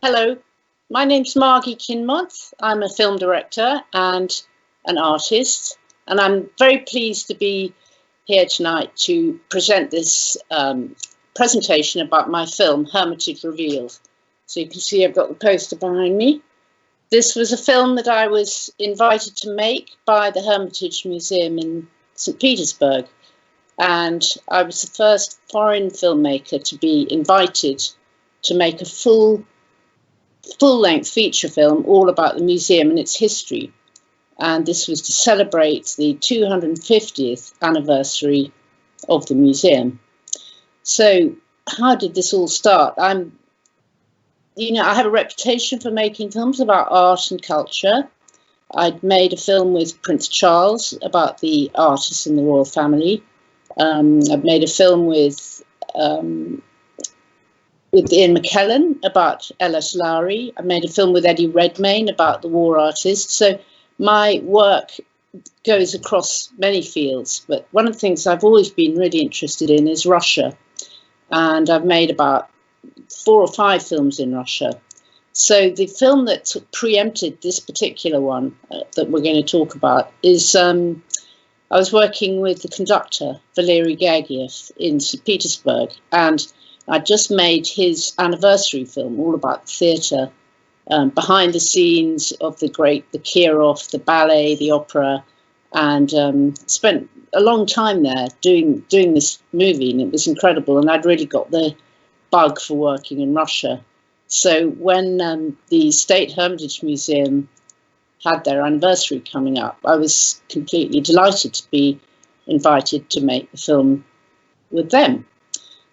Hello, my name's Margy Kinmonth. I'm a film director and an artist, and I'm very pleased to be here tonight to present this presentation about my film, Hermitage Revealed. So you can see I've got the poster behind me. This was a film that I was invited to make by the Hermitage Museum in St. Petersburg, and I was the first foreign filmmaker to be invited to make a full-length feature film all about the museum and its history. And this was to celebrate the 250th anniversary of the museum. So how did this all start? I have a reputation for making films about art and culture. I'd made a film with Prince Charles about the artists in the royal family. I've made a film with Ian McKellen about L.S. Lowry. I made a film with Eddie Redmayne about the war artist. So my work goes across many fields, but one of the things I've always been really interested in is Russia. And I've made about 4 or 5 films in Russia. So the film that preempted this particular one that we're going to talk about is I was working with the conductor, Valery Gergiev, in St. Petersburg, and I just made his anniversary film all about the theatre, behind the scenes of the Kirov, the ballet, the opera, and spent a long time there doing this movie, and it was incredible. And I'd really got the bug for working in Russia. So when the State Hermitage Museum had their anniversary coming up, I was completely delighted to be invited to make the film with them.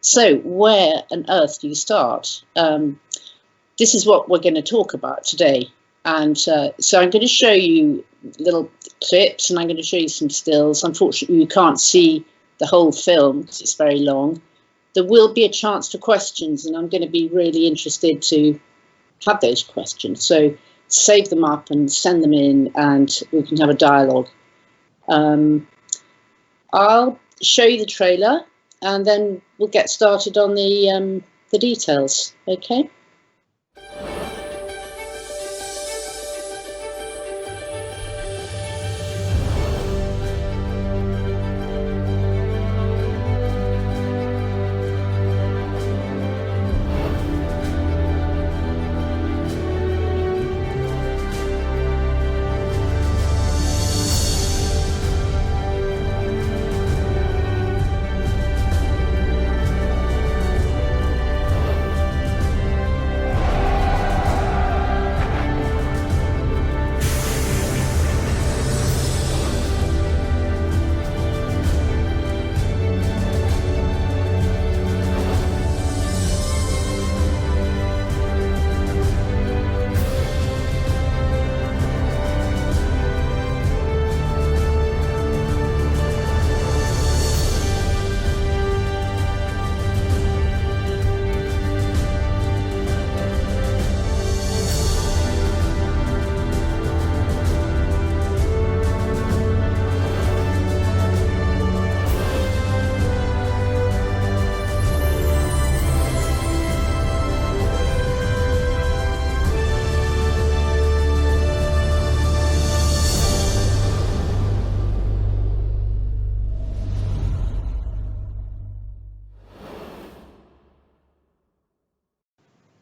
So where on earth do you start? This is what we're going to talk about today. And so I'm going to show you little clips and I'm going to show you some stills. Unfortunately, you can't see the whole film because it's very long. There will be a chance for questions, and I'm going to be really interested to have those questions. So save them up and send them in and we can have a dialogue. I'll show you the trailer and then we'll get started on the details, okay?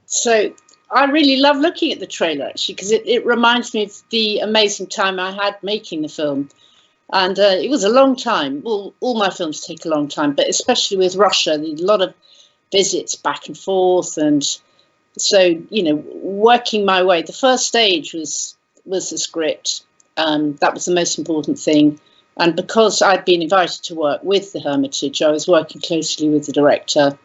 So I really love looking at the trailer, actually, because it reminds me of the amazing time I had making the film. And it was a long time. All my films take a long time, but especially with Russia, a lot of visits back and forth. And so, working my way, the first stage was the script. That was the most important thing. And because I'd been invited to work with the Hermitage, I was working closely with the director,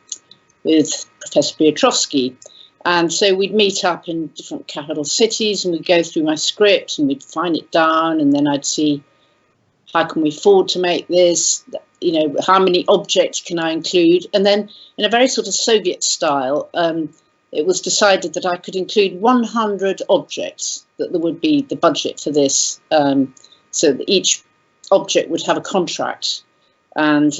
with Professor Piotrowski. And so we'd meet up in different capital cities and we'd go through my script and we'd find it down, and then I'd see how can we afford to make this, how many objects can I include? And then in a very sort of Soviet style, it was decided that I could include 100 objects, that there would be the budget for this, so that each object would have a contract. And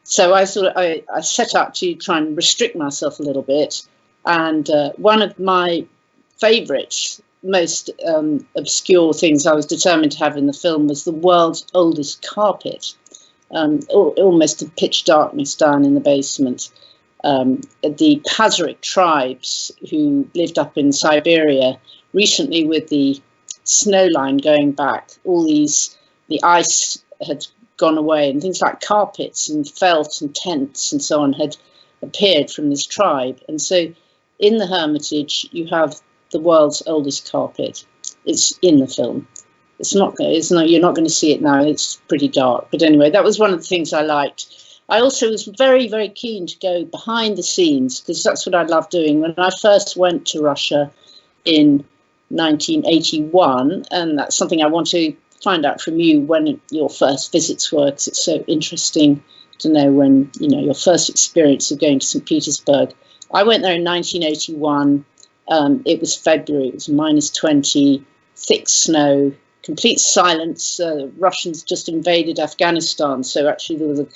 so I set out to try and restrict myself a little bit. And one of my favourite, most obscure things I was determined to have in the film was the world's oldest carpet, almost in pitch darkness down in the basement. The Pazyryk tribes who lived up in Siberia, recently with the snow line going back, the ice had gone away and things like carpets and felt and tents and so on had appeared from this tribe. And so in the Hermitage you have the world's oldest carpet. It's in the film. You're not going to see it now. It's pretty dark. But anyway, that was one of the things I liked. I also was very, very keen to go behind the scenes, because that's what I love doing. When I first went to Russia in 1981, and that's something I want to find out from you when your first visits were, because it's so interesting to know when, your first experience of going to St. Petersburg. I went there in 1981. It was February, it was -20, thick snow, complete silence. Russians just invaded Afghanistan, so actually there was a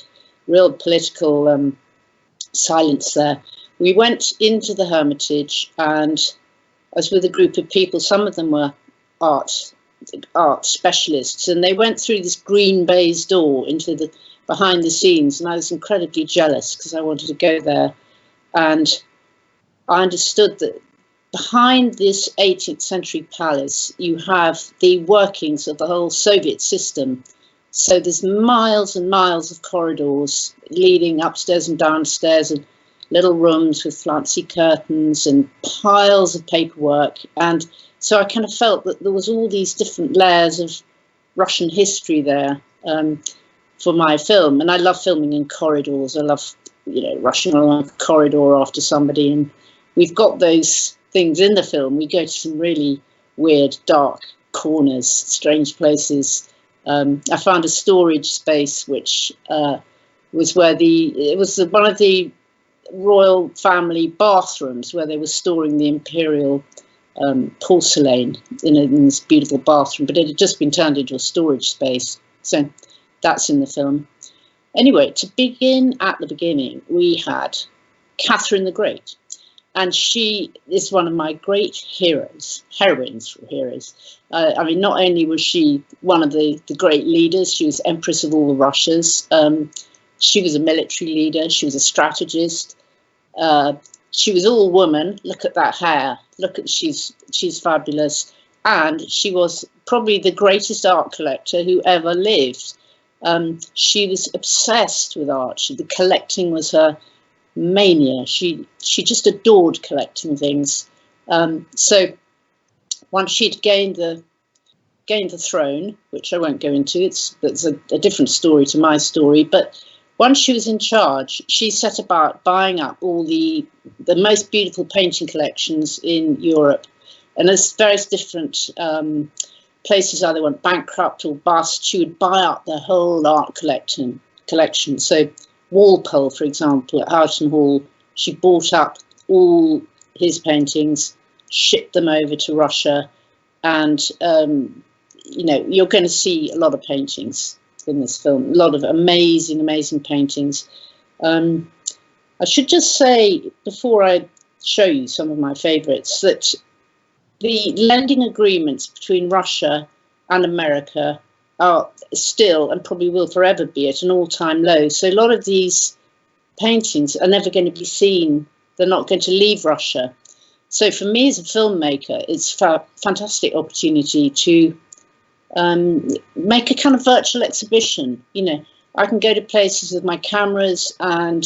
real political silence there. We went into the Hermitage, and I was with a group of people. Some of them were art specialists, and they went through this green baize door into the behind the scenes, and I was incredibly jealous because I wanted to go there. And I understood that behind this 18th century palace you have the workings of the whole Soviet system. So there's miles and miles of corridors leading upstairs and downstairs, and little rooms with flouncy curtains and piles of paperwork. And so I kind of felt that there was all these different layers of Russian history there for my film. And I love filming in corridors. I love, rushing along a corridor after somebody. And we've got those things in the film. We go to some really weird, dark corners, strange places. I found a storage space which was where it was one of the royal family bathrooms where they were storing the imperial porcelain in this beautiful bathroom, but it had just been turned into a storage space. So that's in the film. Anyway, to begin at the beginning, we had Catherine the Great. And she is one of my great heroines. I mean, not only was she one of the great leaders, she was Empress of all the Russias. She was a military leader. She was a strategist. She was all woman. Look at that hair. She's fabulous. And she was probably the greatest art collector who ever lived. She was obsessed with art. The collecting was her mania. She just adored collecting things. So once she'd gained the throne, which I won't go into, it's a different story to my story, but once she was in charge, she set about buying up all the most beautiful painting collections in Europe. And there's various different places either went bankrupt or bust. She would buy up the whole art collection. So Walpole, for example, at Houghton Hall, she bought up all his paintings, shipped them over to Russia, and you're going to see a lot of paintings in this film, a lot of amazing paintings. I should just say, before I show you some of my favourites, that the lending agreements between Russia and America are still, and probably will forever be, at an all-time low. So a lot of these paintings are never going to be seen. They're not going to leave Russia. So for me as a filmmaker, it's a fantastic opportunity to make a kind of virtual exhibition. I can go to places with my cameras and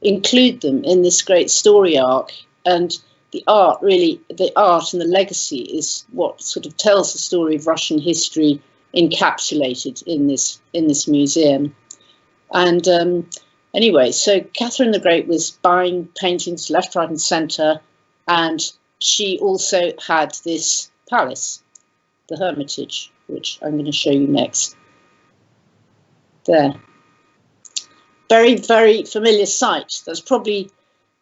include them in this great story arc. And the art and the legacy is what sort of tells the story of Russian history encapsulated in this museum. And anyway, so Catherine the Great was buying paintings left, right and centre, and she also had this palace, the Hermitage, which I'm going to show you next. There. Very, very familiar sight. That's probably,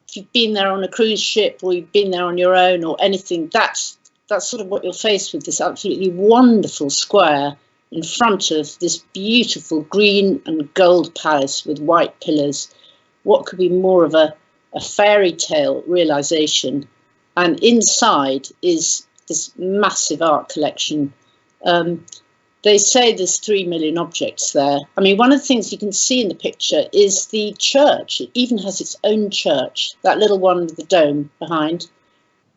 if you've been there on a cruise ship or you've been there on your own or anything, that's sort of what you're faced with, this absolutely wonderful square in front of this beautiful green and gold palace with white pillars. What could be more of a a fairy tale realization. And inside is this massive art collection. They say there's 3 million objects there. I mean, one of the things you can see in the picture is the church. It even has its own church, that little one with the dome behind.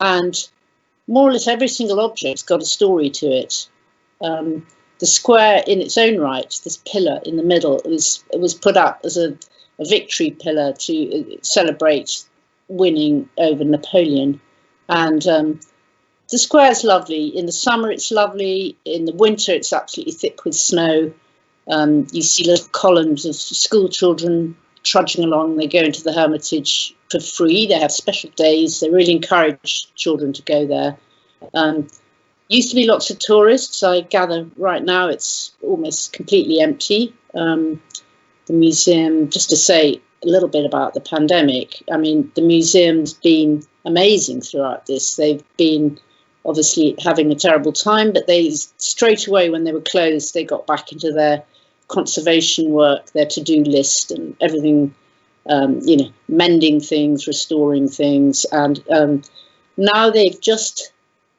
And more or less every single object's got a story to it. The square in its own right, this pillar in the middle, it was put up as a victory pillar to celebrate winning over Napoleon. And the square's lovely. In the summer, it's lovely. In the winter, it's absolutely thick with snow. You see little columns of school children trudging along. They go into the Hermitage for free. They have special days. They really encourage children to go there. Used to be lots of tourists. I gather right now it's almost completely empty. The museum, just to say a little bit about the pandemic, I mean, the museum's been amazing throughout this. They've been obviously having a terrible time, but they straight away when they were closed, they got back into their conservation work, their to-do list and everything, you know, mending things, restoring things. And now they've just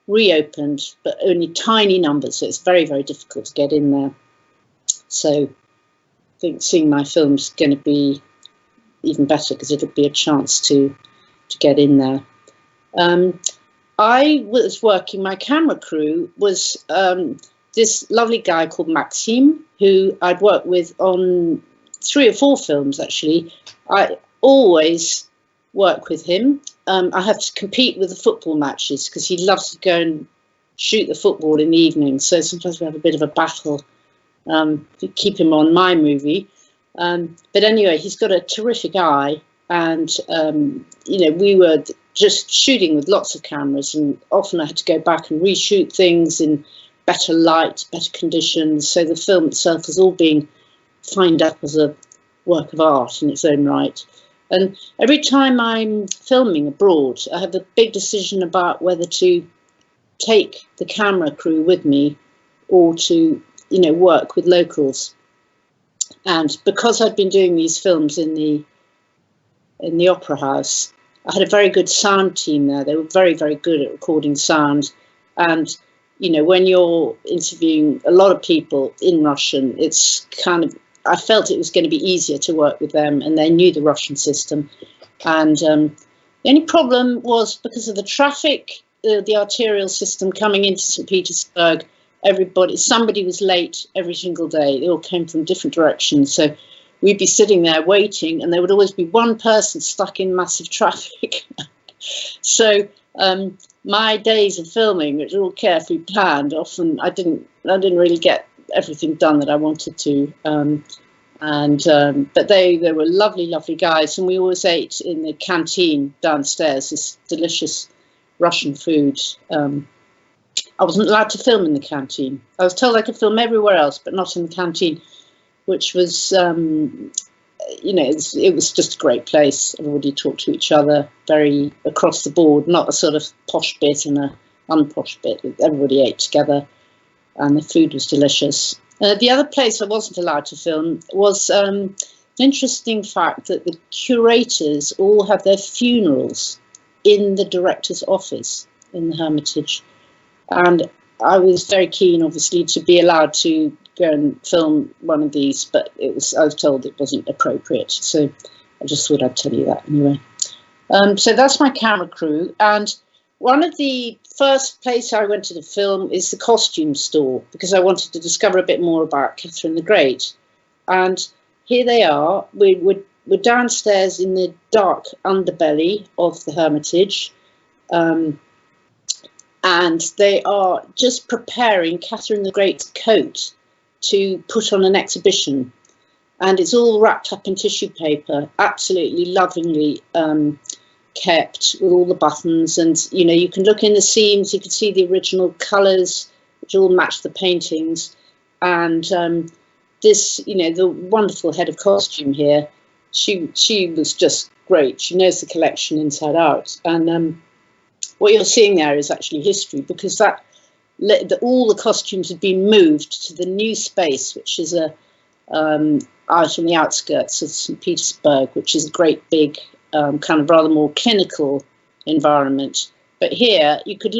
reopened, but only tiny numbers. So it's very, very difficult to get in there. So I think seeing my film's going to be even better because it'll be a chance to get in there. I was working, my camera crew was this lovely guy called Maxime, who I'd worked with on 3 or 4 films, actually. I always work with him. I have to compete with the football matches because he loves to go and shoot the football in the evening. So sometimes we have a bit of a battle to keep him on my movie. But anyway, he's got a terrific eye. And, you know, we were just shooting with lots of cameras, and often I had to go back and reshoot things in better light, better conditions. So the film itself is all being fined up as a work of art in its own right. And every time I'm filming abroad, I have a big decision about whether to take the camera crew with me or to, you know, work with locals. And because I'd been doing these films in the Opera House, I had a very good sound team there. They were very, very good at recording sound. And, you know, when you're interviewing a lot of people in Russian, it's kind of, I felt it was going to be easier to work with them, and they knew the Russian system. And the only problem was because of the traffic, the arterial system coming into St. Petersburg, somebody was late every single day. They all came from different directions. So we'd be sitting there waiting, and there would always be one person stuck in massive traffic. So my days of filming, which were all carefully planned, often I didn't really get everything done that I wanted to. But they were lovely, lovely guys, and we always ate in the canteen downstairs, this delicious Russian food. I wasn't allowed to film in the canteen. I was told I could film everywhere else, but not in the canteen, which was, you know, it was just a great place. Everybody talked to each other, very across the board, not a sort of posh bit and a unposh bit. Everybody ate together, and the food was delicious. The other place I wasn't allowed to film was an interesting fact that the curators all had their funerals in the director's office in the Hermitage. And I was very keen, obviously, to be allowed to go and film one of these, but I was told it wasn't appropriate. So I just thought I'd tell you that anyway. So that's my camera crew. And one of the first places I went to the film is the costume store, because I wanted to discover a bit more about Catherine the Great. And here they are. We're downstairs in the dark underbelly of the Hermitage. And they are just preparing Catherine the Great's coat to put on an exhibition. And it's all wrapped up in tissue paper, absolutely lovingly kept, with all the buttons. And, you know, you can look in the seams, you can see the original colours, which all match the paintings. And this, you know, the wonderful head of costume here, she was just great. She knows the collection inside out. And what you're seeing there is actually history, because all the costumes had been moved to the new space, which is out on the outskirts of St. Petersburg, which is a great big kind of rather more clinical environment. But here you could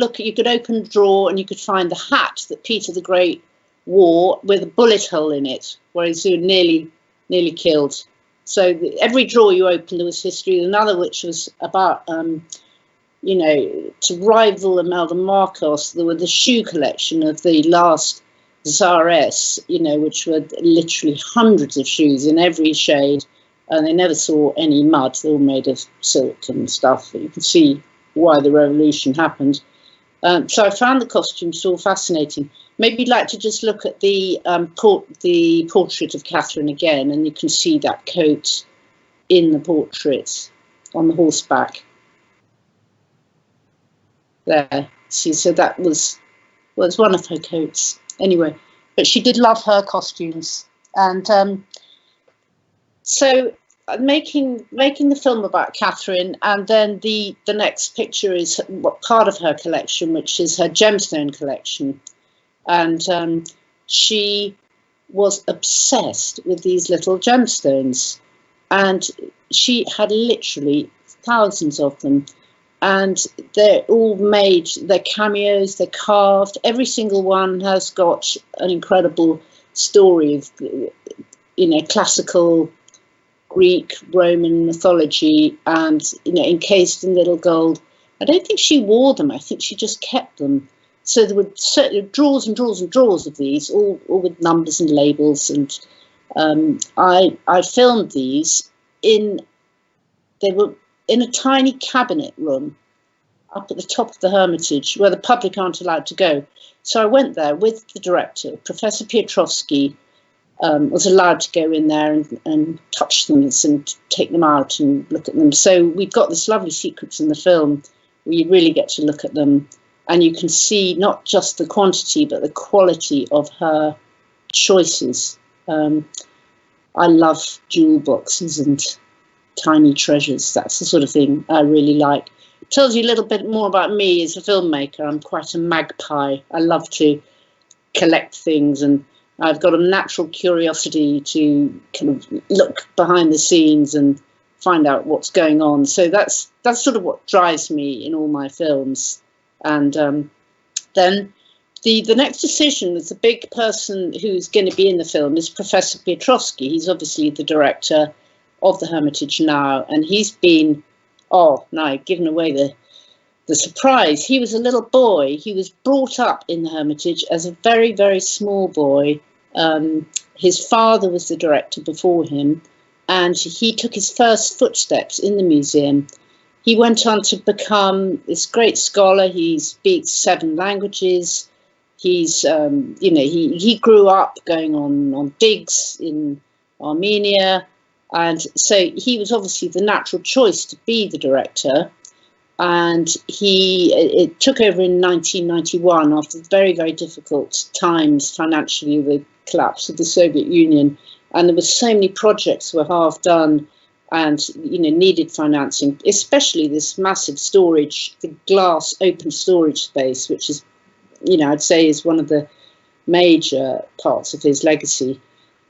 open a drawer and you could find the hat that Peter the Great wore with a bullet hole in it, where he's nearly killed. So every drawer you opened, there was history. Another which was about, you know, to rival Imelda Marcos, there were the shoe collection of the last Tsaress, you know, which were literally hundreds of shoes in every shade, and they never saw any mud. They were made of silk and stuff. But you can see why the revolution happened. So I found the costumes all fascinating. Maybe you'd like to just look at the portrait of Catherine again, and you can see that coat in the portrait on the horseback. There, see, so that was one of her coats. Anyway, but she did love her costumes, and so making the film about Catherine, and then the next picture is what part of her collection, which is her gemstone collection, and she was obsessed with these little gemstones, and she had literally thousands of them. And they're all made, they're cameos, they're carved. Every single one has got an incredible story of, you know, classical Greek, Roman mythology, and, you know, encased in little gold. I don't think she wore them. I think she just kept them. So there were certainly drawers and drawers and drawers of these, all with numbers and labels. And I filmed these they were in a tiny cabinet room up at the top of the Hermitage, where the public aren't allowed to go. So I went there with the director, Professor Piotrowski, was allowed to go in there and touch them and take them out and look at them. So we've got this lovely sequence in the film where you really get to look at them, and you can see not just the quantity but the quality of her choices. I love jewel boxes and tiny treasures. That's the sort of thing I really like. It tells you a little bit more about me as a filmmaker. I'm quite a magpie. I love to collect things, and I've got a natural curiosity to kind of look behind the scenes and find out what's going on. So that's sort of what drives me in all my films. And then the next decision with the big person who's going to be in the film is Professor Piotrowski. He's obviously the director of the Hermitage now, and he's been, given away the surprise. He was a little boy. He was brought up in the Hermitage as a very, very small boy. His father was the director before him, and he took his first footsteps in the museum. He went on to become this great scholar. He speaks 7 languages. He's, he grew up going on digs in Armenia. And so he was obviously the natural choice to be the director. And it took over in 1991 after very, very difficult times financially with the collapse of the Soviet Union. And there were so many projects were half done and, needed financing, especially this massive storage, the glass open storage space, which is, I'd say is one of the major parts of his legacy.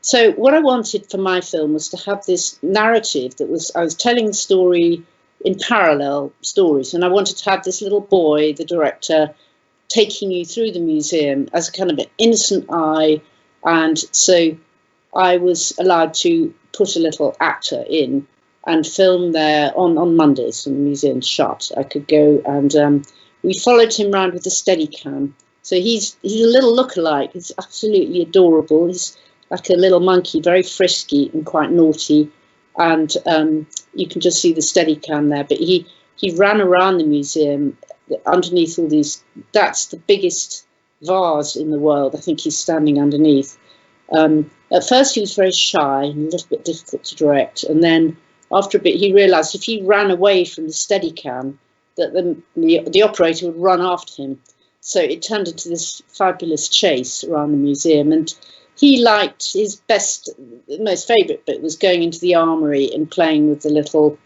So what I wanted for my film was to have this narrative I was telling the story in parallel stories, and I wanted to have this little boy, the director, taking you through the museum as a kind of an innocent eye. And so I was allowed to put a little actor in and film there on Mondays when the museum's shut. I could go, and we followed him around with a Steadicam. So he's a little lookalike. He's absolutely adorable. He's like a little monkey, very frisky and quite naughty. And you can just see the Steadicam there. But he ran around the museum underneath all these. That's the biggest vase in the world. I think he's standing underneath. At first he was very shy and a little bit difficult to direct. And then after a bit he realised if he ran away from the Steadicam that the operator would run after him. So it turned into this fabulous chase around the museum. And he liked his most favourite bit was going into the armoury and playing with the little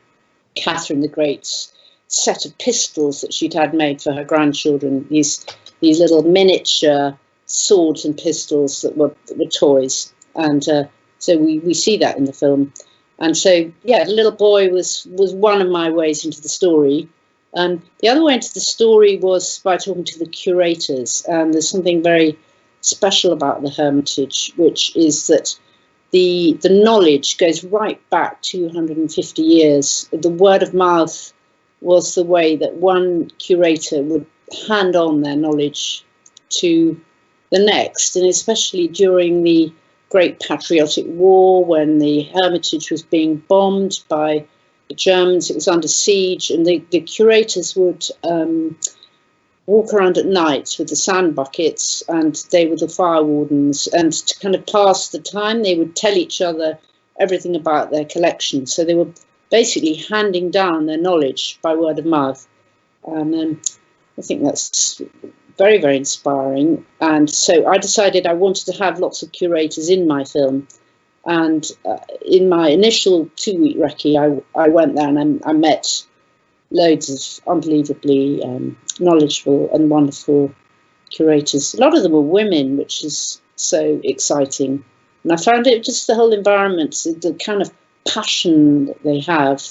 Catherine the Great's set of pistols that she'd had made for her grandchildren, these little miniature swords and pistols that were toys. And so we see that in the film. And so, yeah, the little boy was one of my ways into the story. The other way into the story was by talking to the curators. And there's something very special about the Hermitage, which is that the knowledge goes right back 250 years. The word of mouth was the way that one curator would hand on their knowledge to the next, and especially during the Great Patriotic War, when the Hermitage was being bombed by the Germans, it was under siege, and the curators would walk around at night with the sand buckets, and they were the fire wardens, and to kind of pass the time, they would tell each other everything about their collection. So they were basically handing down their knowledge by word of mouth. And I think that's very, very inspiring. And so I decided I wanted to have lots of curators in my film. And in my initial 2-week recce, I went there and I met loads of unbelievably knowledgeable and wonderful curators. A lot of them were women, which is so exciting. And I found it just the whole environment, the kind of passion that they have,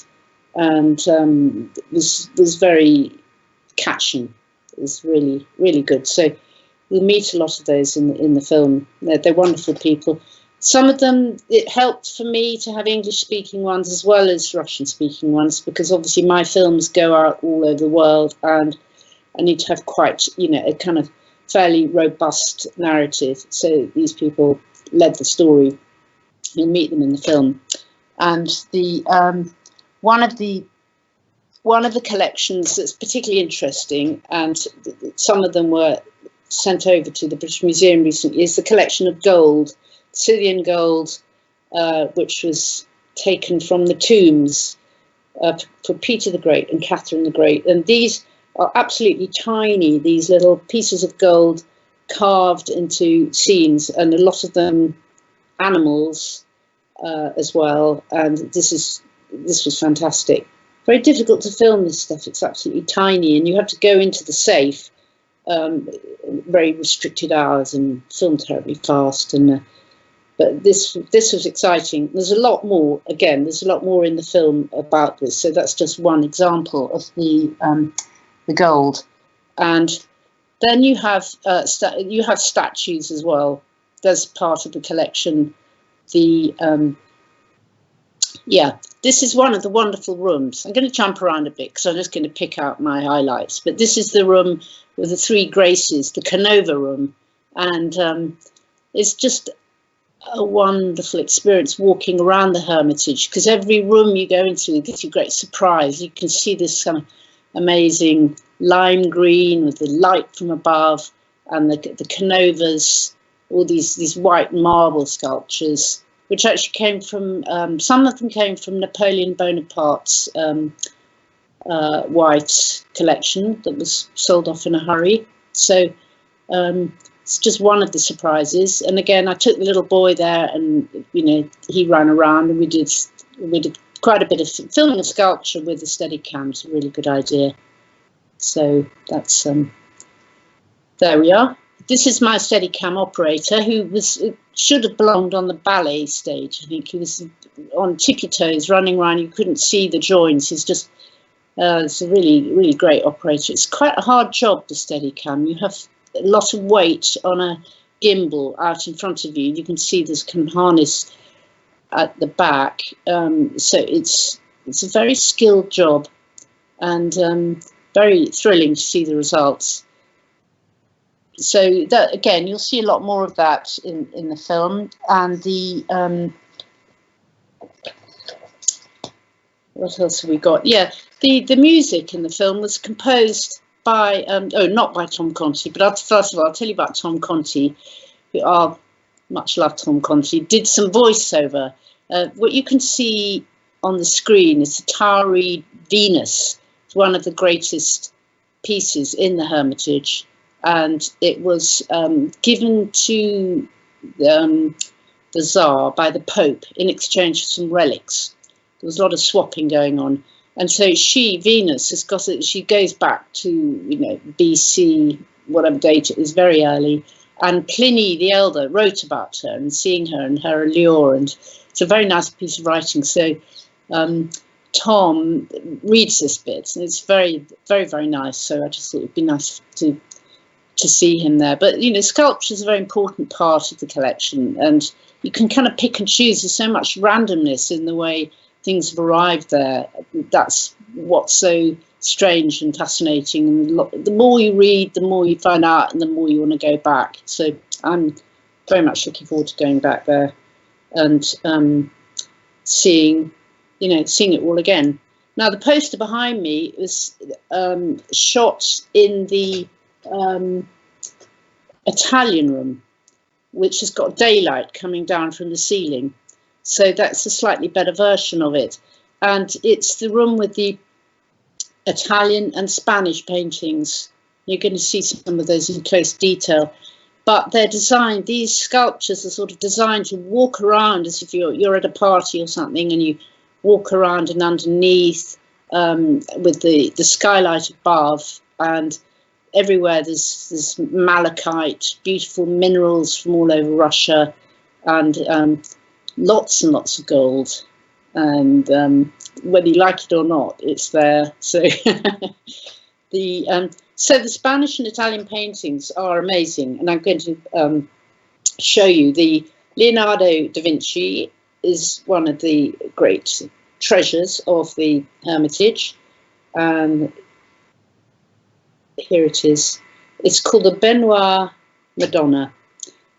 and was very catching. It was really, really good. So you'll meet a lot of those in the film. They're wonderful people. Some of them, it helped for me to have English-speaking ones as well as Russian-speaking ones, because obviously my films go out all over the world, and I need to have quite, a kind of fairly robust narrative. So these people led the story. You'll meet them in the film. And the one of the collections that's particularly interesting, and some of them were sent over to the British Museum recently, is the collection of gold, Scythian gold, which was taken from the tombs for Peter the Great and Catherine the Great. And these are absolutely tiny, these little pieces of gold carved into scenes, and a lot of them animals as well. And this was fantastic. Very difficult to film this stuff. It's absolutely tiny, and you have to go into the safe, very restricted hours, and film terribly fast. And but this was exciting. There's a lot more. Again, there's a lot more in the film about this. So that's just one example of the gold. And then you have statues as well. There's part of the collection. This is one of the wonderful rooms. I'm going to jump around a bit because I'm just going to pick out my highlights. But this is the room with the three graces, the Canova room. And it's just a wonderful experience walking around the Hermitage, because every room you go into gives you great surprise. You can see this kind of amazing lime green with the light from above, and the Canovas, all these white marble sculptures, which actually came from, some of them came from Napoleon Bonaparte's wife's collection that was sold off in a hurry. So it's just one of the surprises. And again, I took the little boy there, and he ran around, and we did quite a bit of filming of sculpture with the Steadicam. It's a really good idea. So that's there we are. This is my Steadicam operator, who should have belonged on the ballet stage. I think he was on tippy toes, running around. You couldn't see the joints. He's just it's a really, really great operator. It's quite a hard job, the Steadicam. You have a lot of weight on a gimbal out in front of you. You can see this kind of harness at the back. So it's a very skilled job, and very thrilling to see the results. So that, again, you'll see a lot more of that in the film. And the what else have we got? Yeah, the music in the film was composed by not by Tom Conti, but first of all, I'll tell you about Tom Conti, who are much loved Tom Conti, did some voiceover. What you can see on the screen is the Towery Venus. It's one of the greatest pieces in the Hermitage, and it was given to the Tsar by the Pope in exchange for some relics. There was a lot of swapping going on. And so Venus, has got it. She goes back to, BC, whatever date it is, very early. And Pliny the Elder wrote about her and seeing her and her allure. And it's a very nice piece of writing. So Tom reads this bit, and it's very, very, very nice. So I just thought it'd be nice to see him there. But you know, sculpture is a very important part of the collection, and you can kind of pick and choose. There's so much randomness in the way things have arrived there. That's what's so strange and fascinating. And the more you read, the more you find out, and the more you want to go back. So I'm very much looking forward to going back there and seeing it all again. Now, the poster behind me is shot in the Italian room, which has got daylight coming down from the ceiling. So that's a slightly better version of it. And it's the room with the Italian and Spanish paintings. You're going to see some of those in close detail. But they're designed, these sculptures are sort of designed to walk around as if you're at a party or something, and you walk around and underneath with the skylight above, and everywhere there's malachite, beautiful minerals from all over Russia, and lots and lots of gold. And whether you like it or not, it's there. So so the Spanish and Italian paintings are amazing, and I'm going to show you. The Leonardo da Vinci is one of the great treasures of the Hermitage. Here it is. It's called the Benoit Madonna,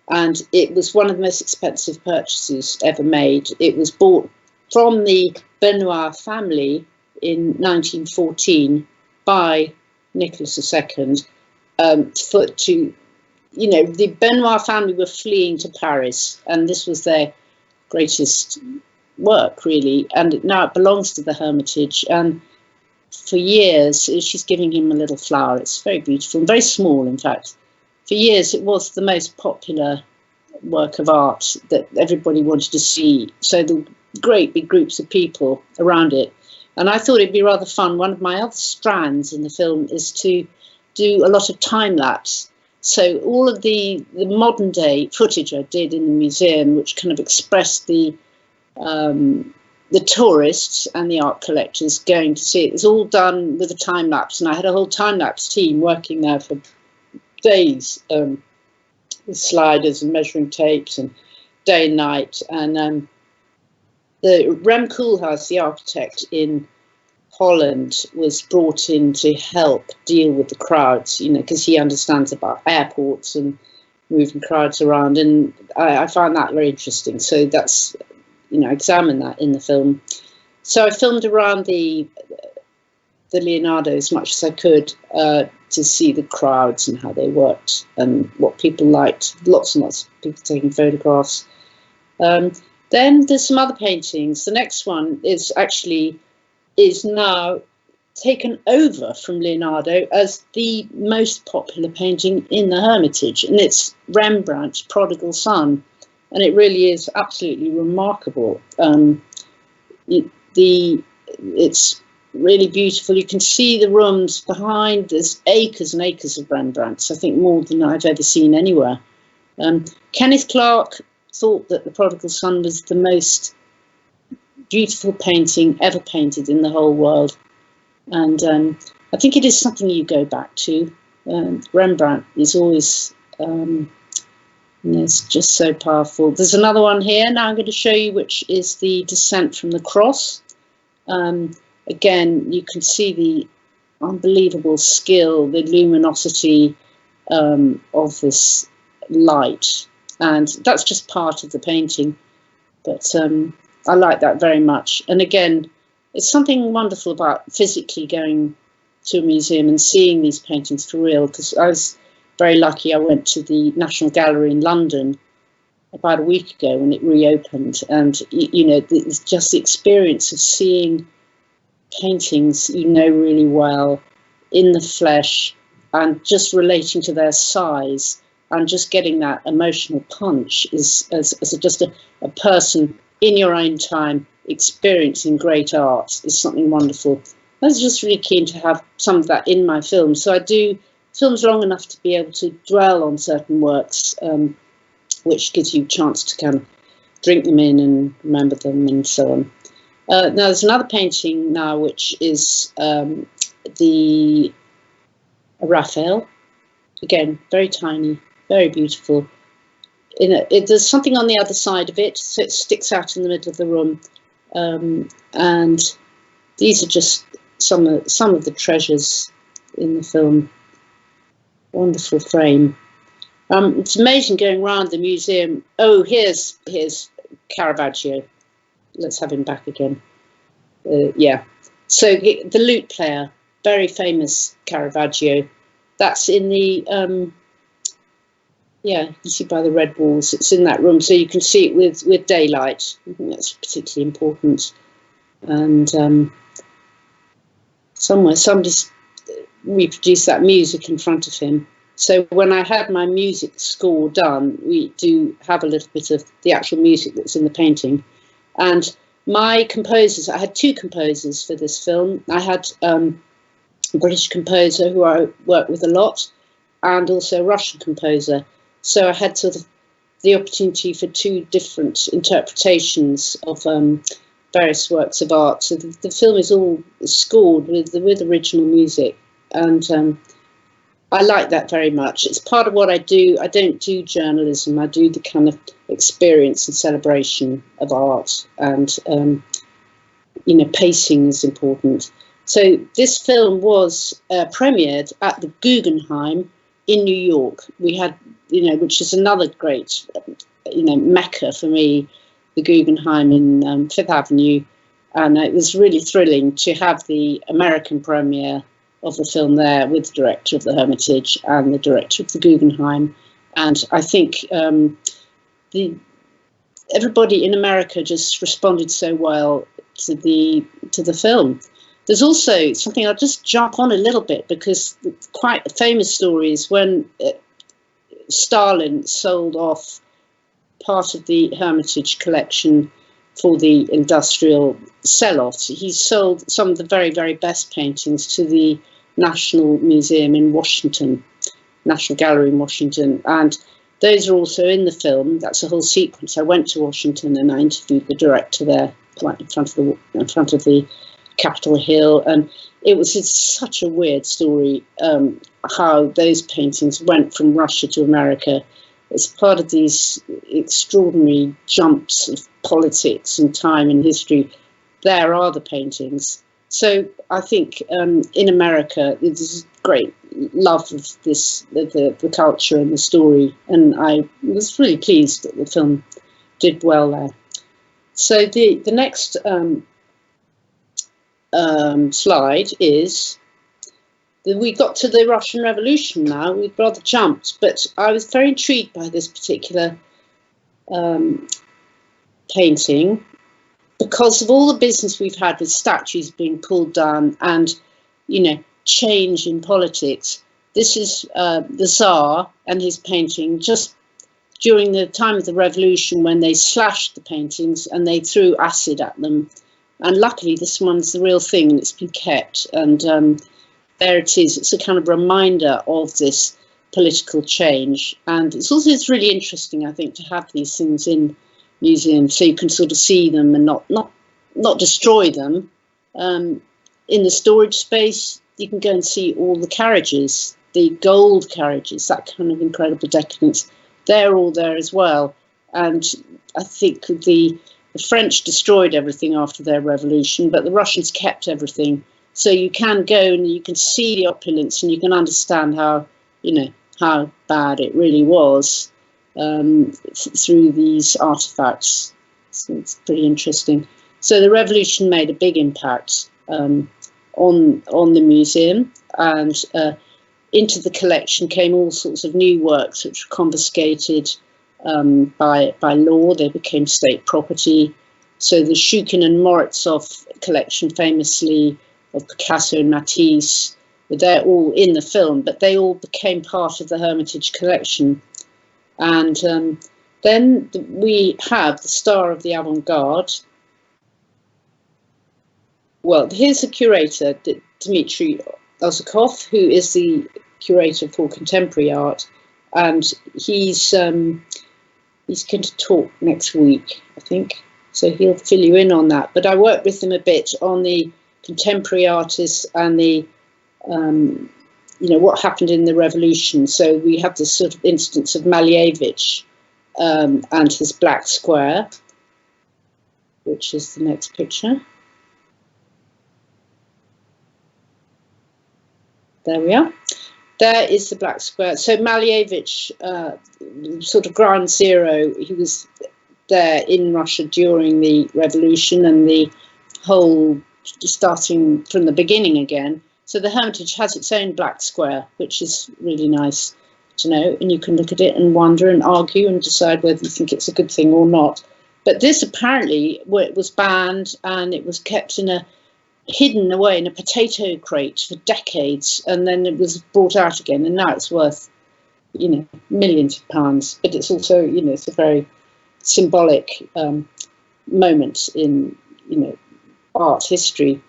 and it was one of the most expensive purchases ever made. It was bought from the Benoit family in 1914 by Nicholas II. The Benoit family were fleeing to Paris, and this was their greatest work, really, and now it belongs to the Hermitage. And for years, she's giving him a little flower. It's very beautiful and very small, in fact. For years, it was the most popular work of art that everybody wanted to see. So the great big groups of people around it. And I thought it'd be rather fun. One of my other strands in the film is to do a lot of time lapse. So all of the modern day footage I did in the museum, which kind of expressed the tourists and the art collectors going to see it, is all done with a time lapse. And I had a whole time lapse team working there for days with sliders and measuring tapes and day and night. And the Rem Koolhaas, the architect in Holland, was brought in to help deal with the crowds, because he understands about airports and moving crowds around. And I found that very interesting. So that's, I examined that in the film. So I filmed around the Leonardo as much as I could to see the crowds and how they worked and what people liked. Lots and lots of people taking photographs. Then there's some other paintings. The next one is now taken over from Leonardo as the most popular painting in the Hermitage, and it's Rembrandt's Prodigal Son, and it really is absolutely remarkable. It's really beautiful. You can see the rooms behind. There's acres and acres of Rembrandts, I think more than I've ever seen anywhere. Kenneth Clark thought that the Prodigal Son was the most beautiful painting ever painted in the whole world, and I think it is something you go back to. Rembrandt is always it's just so powerful. There's another one here now I'm going to show you, which is the Descent from the Cross. Again, you can see the unbelievable skill, the luminosity of this light, and that's just part of the painting, but I like that very much. And again, it's something wonderful about physically going to a museum and seeing these paintings for real, because I was very lucky. I went to the National Gallery in London about a week ago when it reopened, and it's just the experience of seeing paintings really well in the flesh, and just relating to their size and just getting that emotional punch is as just a person in your own time experiencing great art is something wonderful. I was just really keen to have some of that in my film. So I do films long enough to be able to dwell on certain works, which gives you a chance to kind of drink them in and remember them and so on. Now there's another painting now which is the Raphael, again very tiny, very beautiful. There's something on the other side of it, so it sticks out in the middle of the room, and these are just some of the treasures in the film. Wonderful frame. It's amazing going around the museum. Oh, here's Caravaggio. Let's have him back again. Yeah. So the lute player, very famous Caravaggio. That's in the yeah, you see by the red walls. It's in that room, so you can see it with daylight. I think that's particularly important. And somebody's reproduced that music in front of him. So when I had my music score done, we do have a little bit of the actual music that's in the painting. And my composers, I had two composers for this film. I had a British composer who I work with a lot, and also a Russian composer. So I had sort of the opportunity for two different interpretations of various works of art. So the film is all scored with original music, and I like that very much. It's part of what I do. I don't do journalism. I do the kind of experience and celebration of art, and you know, pacing is important. So this film was premiered at the Guggenheim in New York. We had, you know, which is another great, you know, mecca for me, the Guggenheim in Fifth Avenue, and it was really thrilling to have the American premiere of the film there with the director of the Hermitage and the director of the Guggenheim. And I think everybody in America just responded so well to the film. There's also something, I'll just jump on a little bit, because quite a famous story is when Stalin sold off part of the Hermitage collection for the industrial sell-off. He sold some of the very, very best paintings to the National Museum in Washington, National Gallery in Washington, and those are also in the film. That's a whole sequence. I went to Washington and I interviewed the director there, right in front of the Capitol Hill, and it's such a weird story how those paintings went from Russia to America. It's part of these extraordinary jumps of politics and time and history. There are the paintings. So I think in America there's great love of this, the culture and the story, and I was really pleased that the film did well there. So the next slide is we got to the Russian Revolution now. We've rather jumped, but I was very intrigued by this particular painting because of all the business we've had with statues being pulled down and, you know, change in politics. This is the Tsar and his painting just during the time of the revolution, when they slashed the paintings and they threw acid at them. And luckily this one's the real thing and it's been kept, and there it is. It's a kind of reminder of this political change, and it's really interesting, I think, to have these things in museums so you can sort of see them and not destroy them. In the storage space you can go and see all the carriages, the gold carriages, that kind of incredible decadence. They're all there as well, and I think the French destroyed everything after their revolution, but the Russians kept everything. So you can go and you can see the opulence, and you can understand how, you know, how bad it really was through these artifacts. So it's pretty interesting. So the revolution made a big impact on the museum, and into the collection came all sorts of new works which were confiscated by law. They became state property. So the Shukin and Morozov collection, famously, of Picasso and Matisse, they're all in the film, but they all became part of the Hermitage collection. And then we have the star of the avant-garde. Well, here's the curator, Dmitry Ozakov, who is the curator for contemporary art, and he's He's going to talk next week, I think, so he'll fill you in on that. But I worked with him a bit on the contemporary artists and the, what happened in the revolution. So we have this sort of instance of Malevich and his black square, which is the next picture. There we are. There is the black square. So Malevich, sort of ground zero, he was there in Russia during the revolution and the whole starting from the beginning again. So the Hermitage has its own black square, which is really nice to know. And you can look at it and wonder and argue and decide whether you think it's a good thing or not. But this apparently was banned and it was kept hidden away in a potato crate for decades, and then it was brought out again, and now it's worth, millions of pounds. But it's also, it's a very symbolic moment in, art history.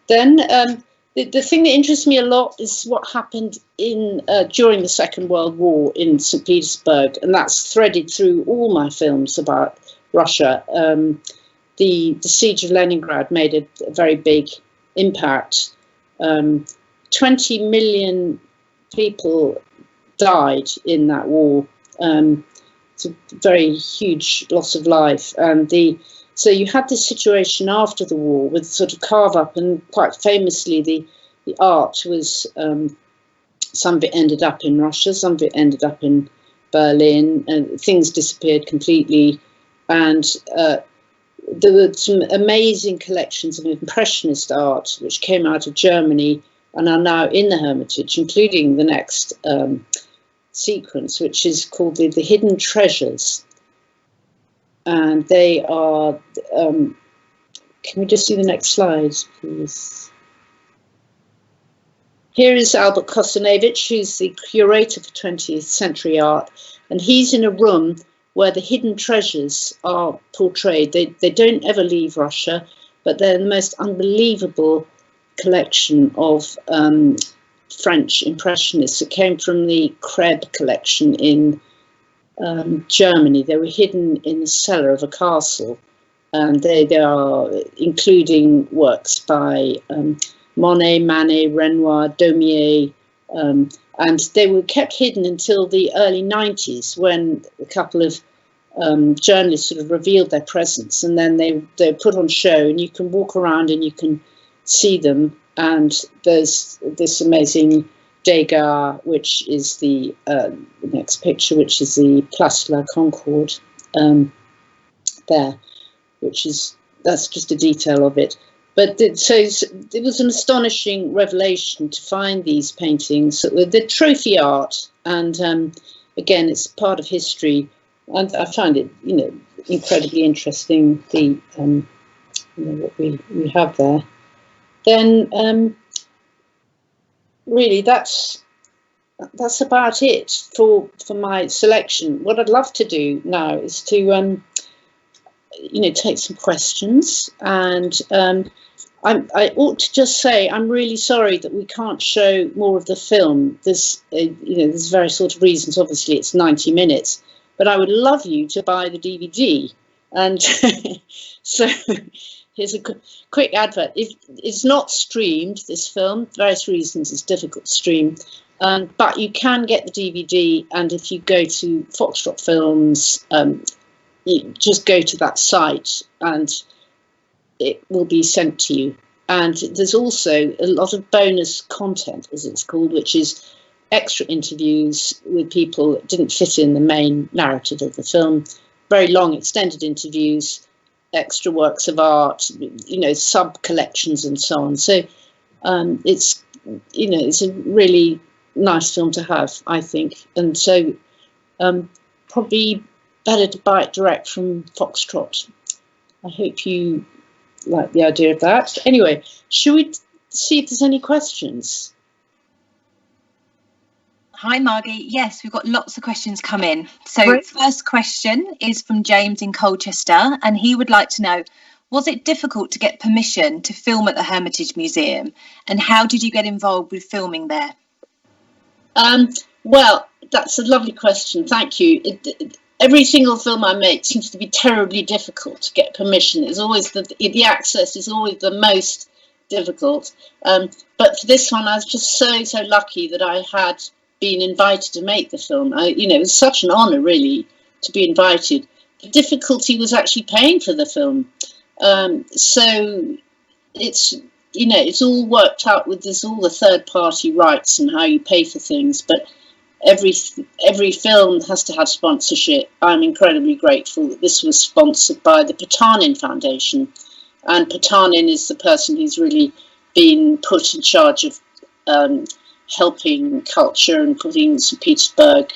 Then the thing that interests me a lot is what happened during the Second World War in St. Petersburg, and that's threaded through all my films about Russia. The siege of Leningrad made a very big impact. 20 million people died in that war. It's a very huge loss of life. And so you had this situation after the war with sort of carve up, and quite famously the art was, some of it ended up in Russia, some of it ended up in Berlin, and things disappeared completely. And there were some amazing collections of Impressionist art which came out of Germany and are now in the Hermitage, including the next sequence, which is called the Hidden Treasures. And they are, can we just see the next slide, please? Here is Albert Kostanevich, who's the curator for 20th century art, and he's in a room where the hidden treasures are portrayed. They don't ever leave Russia, but they're the most unbelievable collection of French Impressionists. It came from the Krebs collection in Germany. They were hidden in the cellar of a castle, and they are including works by Monet, Manet, Renoir, Daumier, and they were kept hidden until the early 90s, when a couple of journalists sort of revealed their presence, and then they're put on show, and you can walk around and you can see them. And there's this amazing Degas, which is the next picture, which is the Place de la Concorde there, that's just a detail of it. But it was an astonishing revelation to find these paintings. The trophy art, and again, it's part of history. And I find it, incredibly interesting. What we have there. Then, really, that's about it for my selection. What I'd love to do now is to take some questions, and I ought to just say I'm really sorry that we can't show more of the film. There's various sort of reasons. Obviously, it's 90 minutes, but I would love you to buy the DVD. And so here's a quick advert. It's not streamed, this film, for various reasons. It's difficult to stream, but you can get the DVD. And if you go to Foxtrot Films, you just go to that site and it will be sent to you. And there's also a lot of bonus content, as it's called, which is extra interviews with people that didn't fit in the main narrative of the film, very long extended interviews, extra works of art, sub collections and so on. So it's a really nice film to have, I think. And so probably better to buy it direct from Foxtrot. I hope you like the idea of that. Anyway, should we see if there's any questions? Hi, Margy. Yes, we've got lots of questions come in. So Great. First question is from James in Colchester, and he would like to know, was it difficult to get permission to film at the Hermitage Museum, and how did you get involved with filming there? Well, that's a lovely question. Thank you. every single film I make seems to be terribly difficult to get permission. It's always the access is always the most difficult. But for this one, I was just so lucky that I had been invited to make the film. It was such an honour, really, to be invited. The difficulty was actually paying for the film. So it's all worked out with all the third party rights and how you pay for things, but every film has to have sponsorship. I'm incredibly grateful that this was sponsored by the Potanin Foundation, and Potanin is the person who's really been put in charge of helping culture and putting St. Petersburg,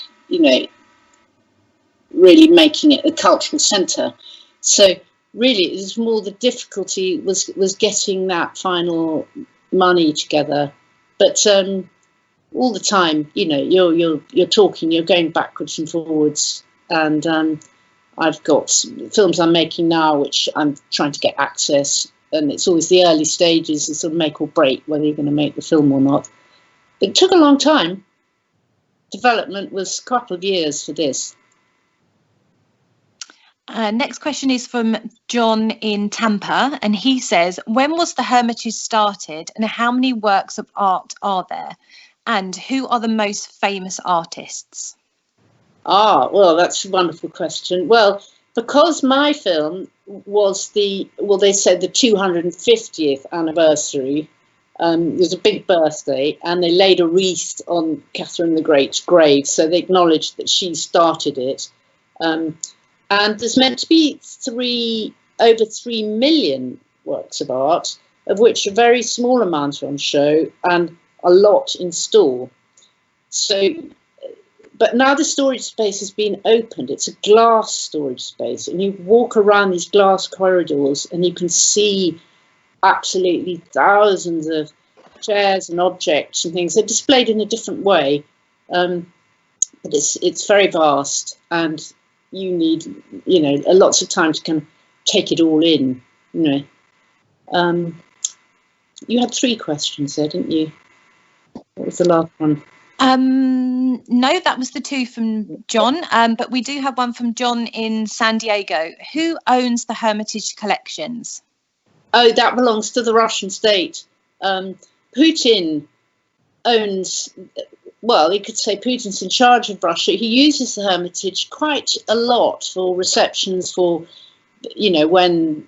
really making it a cultural centre. So really, it was more the difficulty was getting that final money together. But all the time, you're talking, you're going backwards and forwards, and I've got films I'm making now which I'm trying to get access, and it's always the early stages that sort of make or break whether you're going to make the film or not. It took a long time. Development was a couple of years for this. Next question is from John in Tampa, and he says, when was the Hermitage started and how many works of art are there? And who are the most famous artists? Well, that's a wonderful question. Well, because my film was they said the 250th anniversary, it was a big birthday, and they laid a wreath on Catherine the Great's grave, so they acknowledged that she started it. And there's meant to be over 3 million works of art, of which a very small amount are on show and a lot in store. So, but now the storage space has been opened. It's a glass storage space, and you walk around these glass corridors and you can see absolutely thousands of chairs and objects and things. They're displayed in a different way, but it's very vast, and you need, lots of time to kind of take it all in, You had 3 questions there, didn't you? What was the last one? No, that was the 2 from John, but we do have one from John in San Diego. Who owns the Hermitage collections? Oh, that belongs to the Russian state. Putin owns... Well, you could say Putin's in charge of Russia. He uses the Hermitage quite a lot for receptions for, when,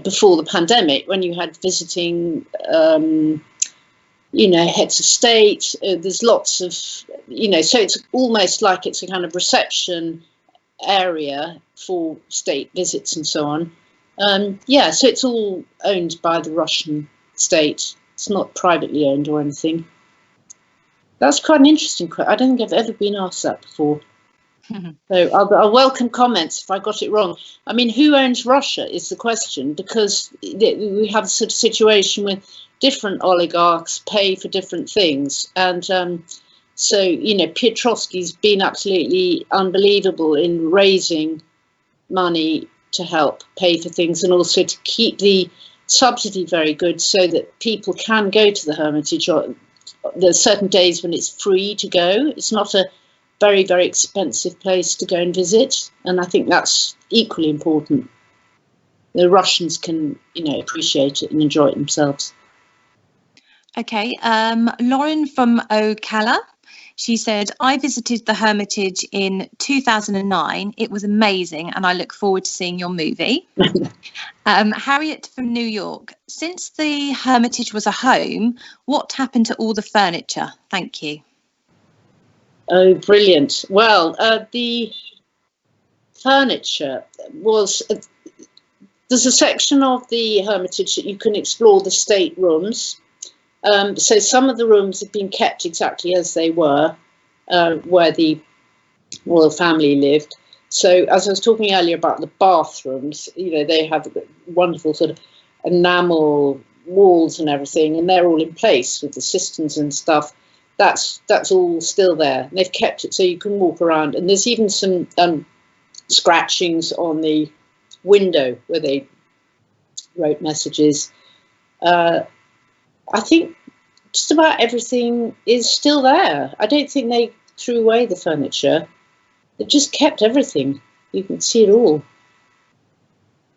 before the pandemic, when you had visiting, heads of state. There's lots of, so it's almost like it's a kind of reception area for state visits and so on. So it's all owned by the Russian state. It's not privately owned or anything. That's quite an interesting question. I don't think I've ever been asked that before. So I'll welcome comments if I got it wrong. I mean, who owns Russia is the question, because we have a sort of situation where different oligarchs pay for different things. And Piotrowski's been absolutely unbelievable in raising money to help pay for things, and also to keep the subsidy very good so that people can go to the Hermitage. Or there are certain days when it's free to go. It's not a very, very expensive place to go and visit. And I think that's equally important. The Russians can, appreciate it and enjoy it themselves. Okay. Lauren from Ocala. She said, I visited the Hermitage in 2009. It was amazing, and I look forward to seeing your movie. Harriet from New York. Since the Hermitage was a home, what happened to all the furniture? Thank you. Oh, brilliant. Well, the furniture was... there's a section of the Hermitage that you can explore the state rooms. So some of the rooms have been kept exactly as they were, where the royal family lived. So as I was talking earlier about the bathrooms, they have wonderful sort of enamel walls and everything, and they're all in place with the cisterns and stuff. That's all still there. And they've kept it so you can walk around. And there's even some scratchings on the window where they wrote messages. I think just about everything is still there. I don't think they threw away the furniture. They've just kept everything. You can see it all.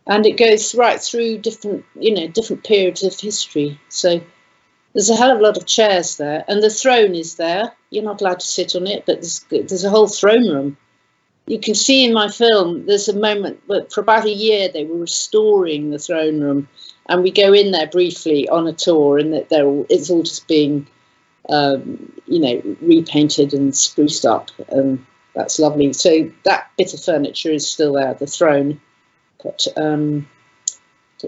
And it goes right through different, different periods of history. So there's a hell of a lot of chairs there. And the throne is there. You're not allowed to sit on it, but there's a whole throne room. You can see in my film, there's a moment, but for about a year, they were restoring the throne room. And we go in there briefly on a tour, and it's all just being, repainted and spruced up. And that's lovely. So that bit of furniture is still there, the throne. But I don't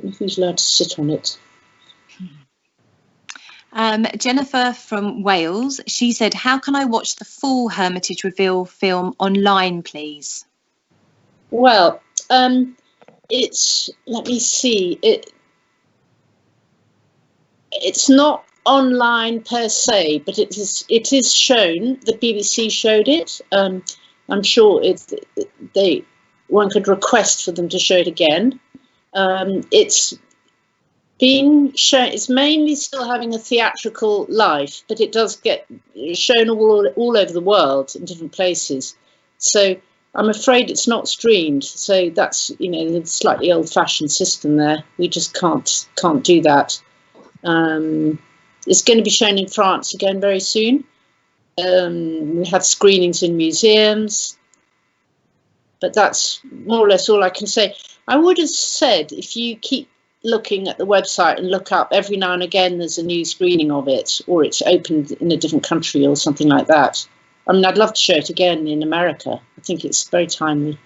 know who's allowed to sit on it. Jennifer from Wales, she said, how can I watch the full Hermitage Revealed film online, please? Well, let me see, it's not online per se, but it is shown. The BBC showed it. I'm sure one could request for them to show it again. It's being shown. It's mainly still having a theatrical life, but it does get shown all over the world in different places. So I'm afraid it's not streamed. So that's the slightly old-fashioned system there. We just can't do that. It's going to be shown in France again very soon. We have screenings in museums, but that's more or less all I can say. I would have said, if you keep looking at the website and look up every now and again, there's a new screening of it, or it's opened in a different country or something like that. I mean, I'd love to show it again in America. I think it's very timely.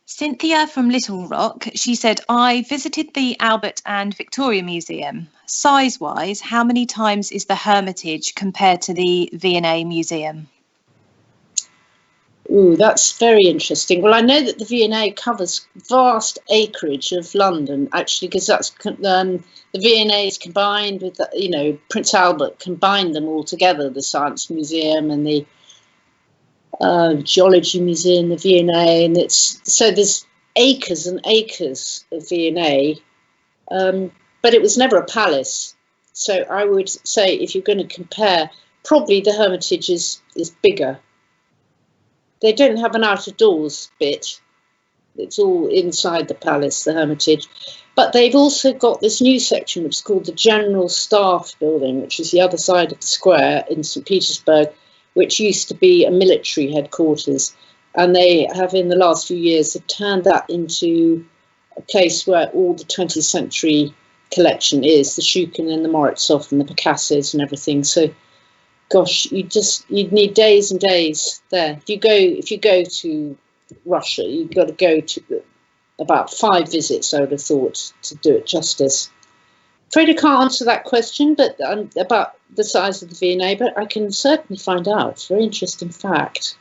Cynthia from Little Rock, she said, I visited the Albert and Victoria Museum. Size-wise, how many times is the Hermitage compared to the V&A Museum? Ooh, that's very interesting. Well, I know that the V&A covers vast acreage of London, actually, because that's the V&A is combined with, Prince Albert combined them all together, the Science Museum and the Geology Museum, the V&A, and so there's acres and acres of V&A, but it was never a palace. So I would say, if you're going to compare, probably the Hermitage is bigger. They don't have an out of doors bit. It's all inside the palace, the Hermitage. But they've also got this new section, which is called the General Staff Building, which is the other side of the square in St. Petersburg, which used to be a military headquarters. And they have, in the last few years, have turned that into a place where all the 20th century collection is, the Shukin and the Morozov and the Picassos and everything. So, gosh, you'd need days and days there. If you go to Russia, you've got to go to about 5 visits, I would have thought, to do it justice. Afraid I can't answer that question, but about the size of the V&A, but I can certainly find out. It's a very interesting fact.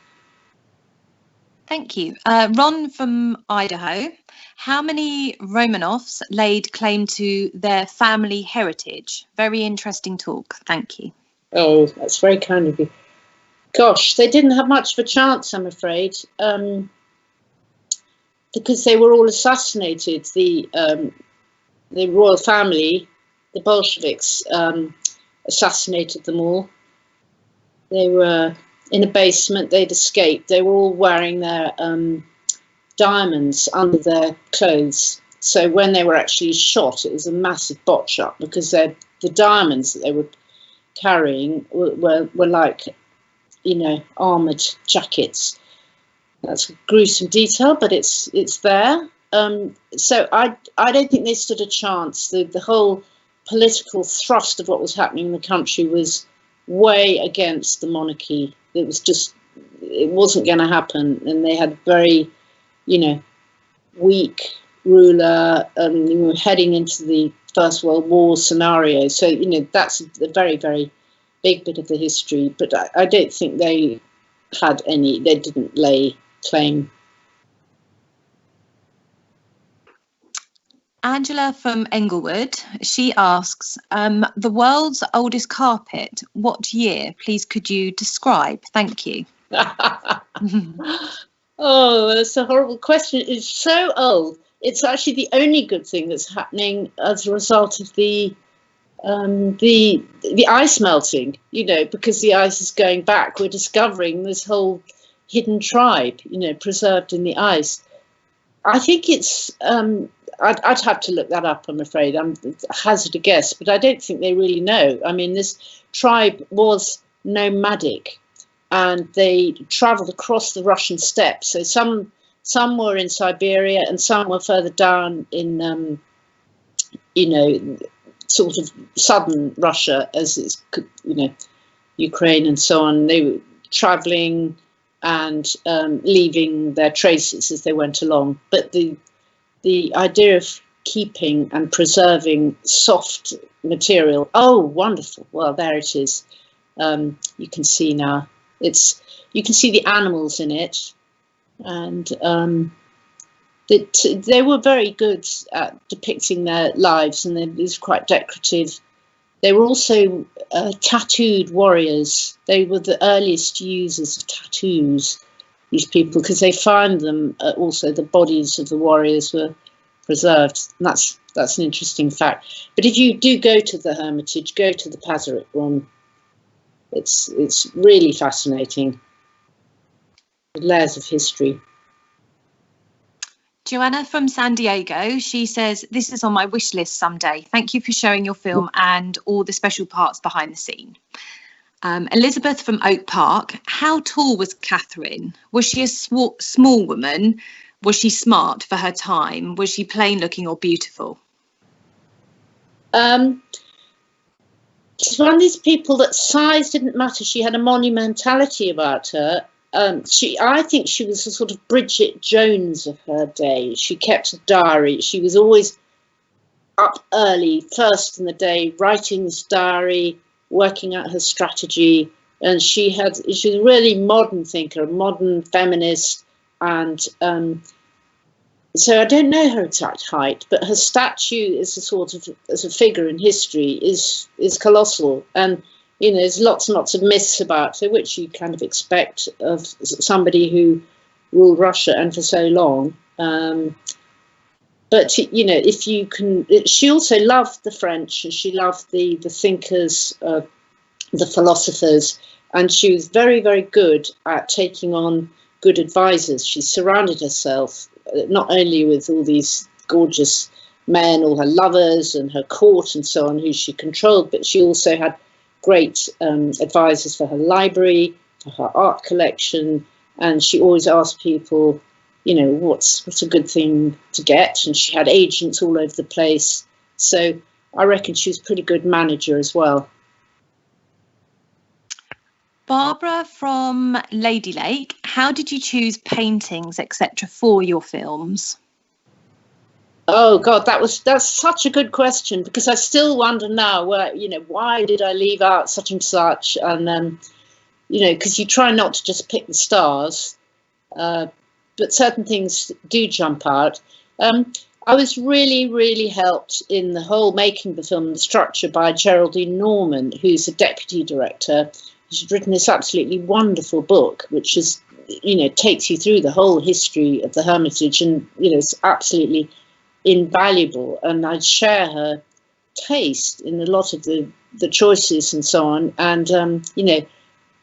Thank you. Ron from Idaho. How many Romanovs laid claim to their family heritage? Very interesting talk. Thank you. Oh, that's very kind of you. Gosh, they didn't have much of a chance, I'm afraid, because they were all assassinated. The royal family, the Bolsheviks, assassinated them all. They were in a basement. They'd escaped. They were all wearing their diamonds under their clothes. So when they were actually shot, it was a massive botch up, because the diamonds that they were carrying were like, armoured jackets. That's gruesome detail, but it's there. So I don't think they stood a chance. The whole political thrust of what was happening in the country was way against the monarchy. It wasn't going to happen, and they had very, weak ruler, and we were heading into the First World War scenario. So, that's a very, very big bit of the history, but I don't think they didn't lay claim. Angela from Englewood, she asks, the world's oldest carpet, what year? Please, could you describe? Thank you. Oh, that's a horrible question. It's so old. It's actually the only good thing that's happening as a result of the ice melting, because the ice is going back. We're discovering this whole hidden tribe, preserved in the ice. I think it's, I'd have to look that up, I'm afraid. I'm hazard a guess, but I don't think they really know. I mean, this tribe was nomadic, and they travelled across the Russian steppes. So some were in Siberia, and some were further down in, sort of southern Russia, as it's, Ukraine and so on. They were travelling and leaving their traces as they went along. But the idea of keeping and preserving soft material, oh, wonderful. Well, there it is. You can see now. You can see the animals in it, and they were very good at depicting their lives, and it was quite decorative. They were also tattooed warriors. They were the earliest users of tattoos, these people, because they found them, also the bodies of the warriors were preserved. And that's an interesting fact. But if you do go to the Hermitage, go to the Pasarik one. It's really fascinating. The layers of history. Joanna from San Diego, she says, this is on my wish list someday. Thank you for showing your film and all the special parts behind the scene. Elizabeth from Oak Park, how tall was Catherine? Was she a small woman? Was she smart for her time? Was she plain looking or beautiful? She's one of these people that size didn't matter. She had a monumentality about her. I think she was a sort of Bridget Jones of her day. She kept a diary. She was always up early, first in the day, writing this diary, working out her strategy. And she was a really modern thinker, a modern feminist. And so I don't know her exact height, but her statue is as a figure in history is colossal. And there's lots and lots of myths about her, which you kind of expect of somebody who ruled Russia and for so long. But if you can, she also loved the French, and she loved the thinkers, the philosophers, and she was very, very good at taking on good advisors. She surrounded herself not only with all these gorgeous men, all her lovers and her court and so on, who she controlled, but she also had great advisors for her library, for her art collection, and she always asked people, what's a good thing to get, and she had agents all over the place. So I reckon she was a pretty good manager as well. Barbara from Lady Lake, how did you choose paintings, etc., for your films? Oh God, that's such a good question, because I still wonder now why did I leave out such and such, and because you try not to just pick the stars, but certain things do jump out. I was really, really helped in the whole making of the film, the structure, by Geraldine Norman, who's the deputy director. She's written this absolutely wonderful book, which is, takes you through the whole history of the Hermitage, and it's absolutely invaluable. And I'd share her taste in a lot of the choices and so on. And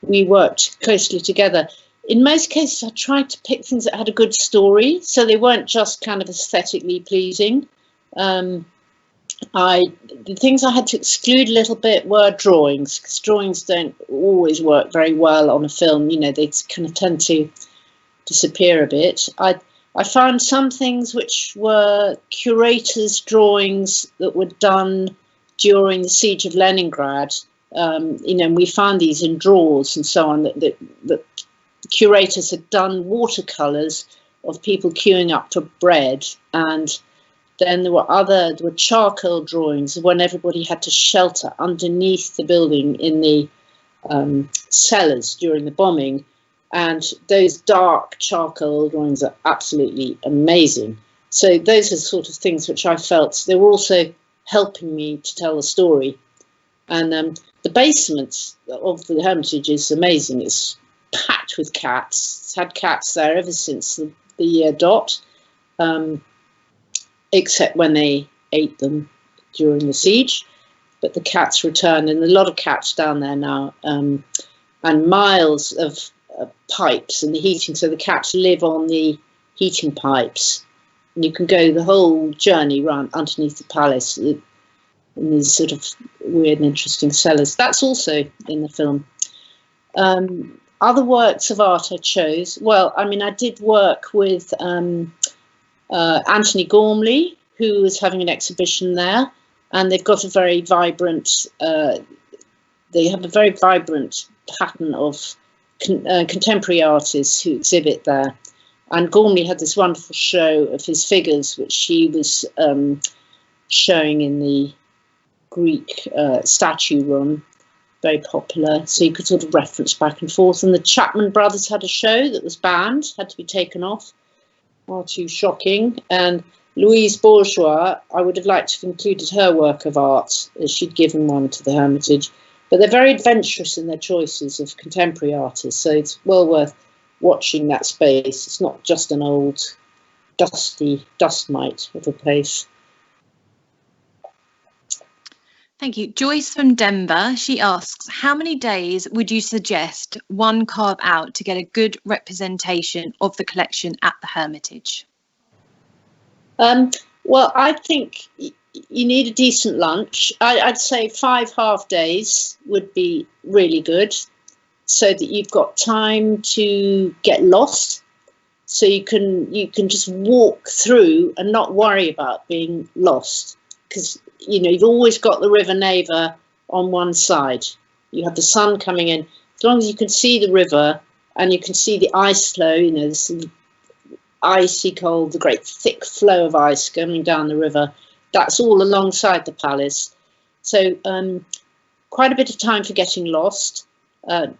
we worked closely together. In most cases, I tried to pick things that had a good story, so they weren't just kind of aesthetically pleasing. The things I had to exclude a little bit were drawings, because drawings don't always work very well on a film. They kind of tend to disappear a bit. I found some things which were curators' drawings that were done during the siege of Leningrad. And we found these in drawers and so on, that curators had done watercolours of people queuing up for bread, and then there were charcoal drawings of when everybody had to shelter underneath the building in the cellars during the bombing. And those dark charcoal drawings are absolutely amazing. So those are the sort of things which I felt they were also helping me to tell the story. And the basement of the Hermitage is amazing. It's packed with cats. It's had cats there ever since the year dot. Except when they ate them during the siege. But the cats returned, and a lot of cats down there now, and miles of pipes and the heating, so the cats live on the heating pipes, and you can go the whole journey round underneath the palace in these sort of weird and interesting cellars. That's also in the film. Other works of art I chose. Well, I mean, I did work with Anthony Gormley, who was having an exhibition there, and they've got a very vibrant. They have a very vibrant pattern of contemporary artists who exhibit there. And Gormley had this wonderful show of his figures, which he was showing in the Greek statue room, very popular. So you could sort of reference back and forth. And the Chapman brothers had a show that was banned, had to be taken off. Far too shocking. And Louise Bourgeois, I would have liked to have included her work of art, as she'd given one to the Hermitage. But they're very adventurous in their choices of contemporary artists, so it's well worth watching that space. It's not just an old, dusty dust mite of a place. Thank you. Joyce from Denver, she asks, how many days would you suggest one carve out to get a good representation of the collection at the Hermitage? Well, I think you need a decent lunch. I'd say 5 half days would be really good, so that you've got time to get lost, so you can just walk through and not worry about being lost, because you know you've always got the River Neva on one side. You have the sun coming in. As long as you can see the river and you can see the ice flow, you know, this icy cold, the great thick flow of ice coming down the river. That's all alongside the palace. So quite a bit of time for getting lost,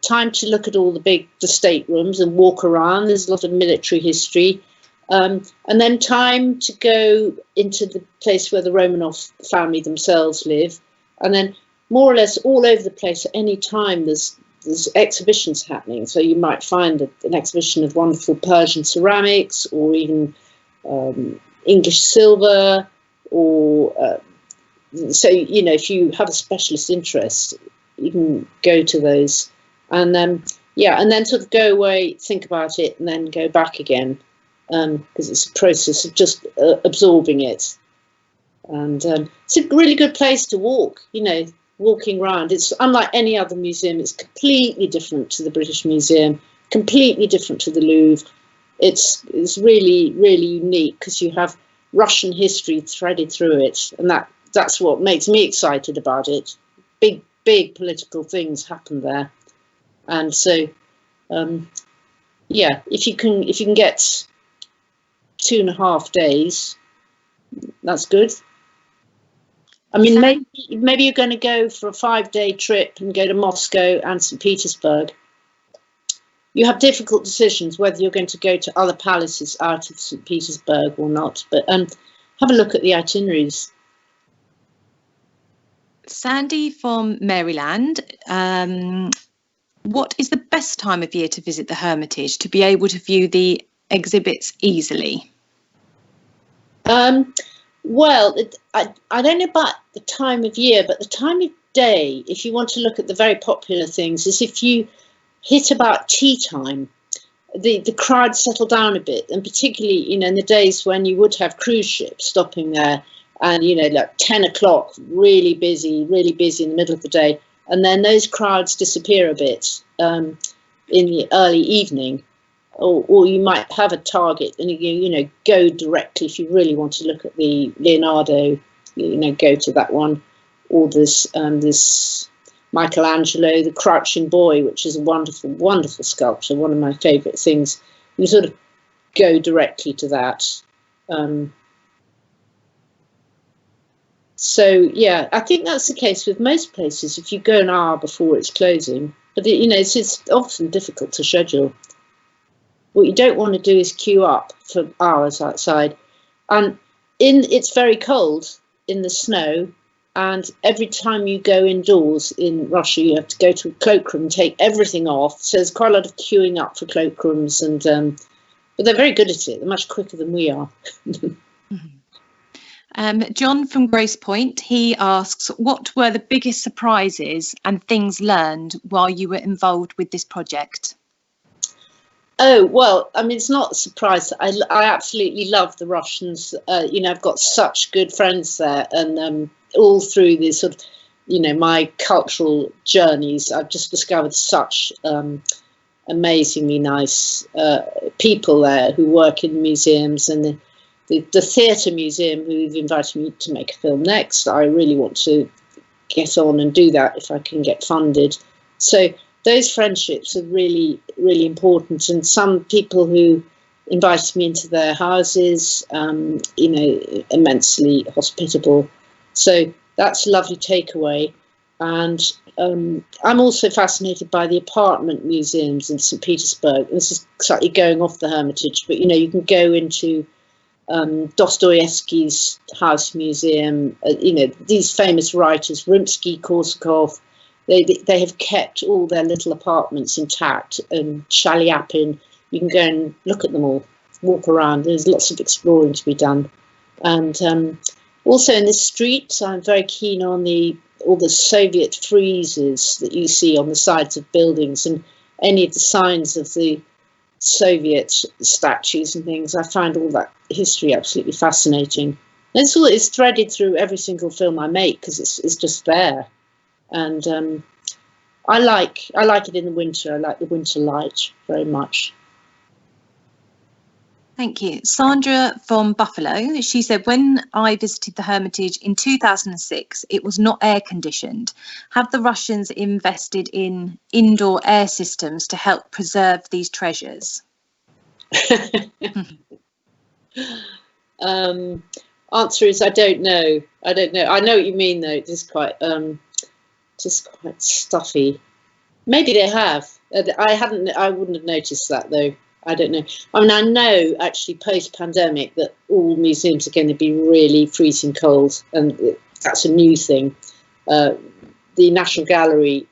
time to look at all the staterooms and walk around. There's a lot of military history. And then time to go into the place where the Romanov family themselves live. And then more or less all over the place at any time there's exhibitions happening. So you might find an exhibition of wonderful Persian ceramics, or even English silver, or so, you know, if you have a specialist interest, you can go to those. And yeah, and then sort of go away, think about it, and then go back again, because it's a process of just absorbing it. And it's a really good place to walk, you know, walking around. It's unlike any other museum. It's completely different to the British Museum, completely different to the Louvre. It's really, really unique, because you have Russian history threaded through it, and that's what makes me excited about it. Big political things happen there, and so yeah, if you can get 2.5 days, that's good. I mean, maybe you're going to go for a 5-day trip and go to Moscow and St. Petersburg. You have difficult decisions whether you're going to go to other palaces out of St. Petersburg or not, but have a look at the itineraries. Sandy from Maryland, what is the best time of year to visit the Hermitage to be able to view the exhibits easily? Well, I don't know about the time of year, but the time of day, if you want to look at the very popular things, is if you hit about tea time, the crowd settle down a bit, and particularly, you know, in the days when you would have cruise ships stopping there, and, you know, like 10 o'clock, really busy in the middle of the day, and then those crowds disappear a bit in the early evening. Or you might have a target and you know, go directly if you really want to look at the Leonardo, you know, go to that one, or this Michelangelo, the Crouching Boy, which is a wonderful sculpture, one of my favourite things. You sort of go directly to that. So yeah, I think that's the case with most places. If you go an hour before it's closing, but you know, it's often difficult to schedule. What you don't want to do is queue up for hours outside, and it's very cold in the snow, and every time you go indoors in Russia you have to go to a cloakroom and take everything off, so there's quite a lot of queuing up for cloakrooms, and but they're very good at it. They're much quicker than we are. John from Grace Point, he asks, what were the biggest surprises and things learned while you were involved with this project? Oh, well, I mean, it's not a surprise. I absolutely love the Russians. You know, I've got such good friends there, and all through this sort of, you know, my cultural journeys, I've just discovered such amazingly nice people there who work in museums, and the theatre museum who've invited me to make a film next. I really want to get on and do that if I can get funded. So those friendships are really, really important. And some people who invited me into their houses, you know, immensely hospitable. So that's a lovely takeaway. And I'm also fascinated by the apartment museums in St. Petersburg. This is slightly going off the Hermitage, but, you know, you can go into Dostoevsky's house museum, you know, these famous writers, Rimsky-Korsakov, they have kept all their little apartments intact, and Shaliapin, you can go and look at them all, walk around. There's lots of exploring to be done. And also in the streets, I'm very keen on all the Soviet friezes that you see on the sides of buildings, and any of the signs of the Soviet statues and things. I find all that history absolutely fascinating. And it's threaded through every single film I make because it's just there. And I like it in the winter. I like the winter light very much. Thank you. Sandra from Buffalo, she said, when I visited the Hermitage in 2006, it was not air conditioned. Have the Russians invested in indoor air systems to help preserve these treasures? Answer is I don't know. I know what you mean, though. It is quite stuffy. Maybe they have. I wouldn't have noticed that, though. I don't know. I mean, I know actually post-pandemic that all museums are going to be really freezing cold, and that's a new thing. The National Gallery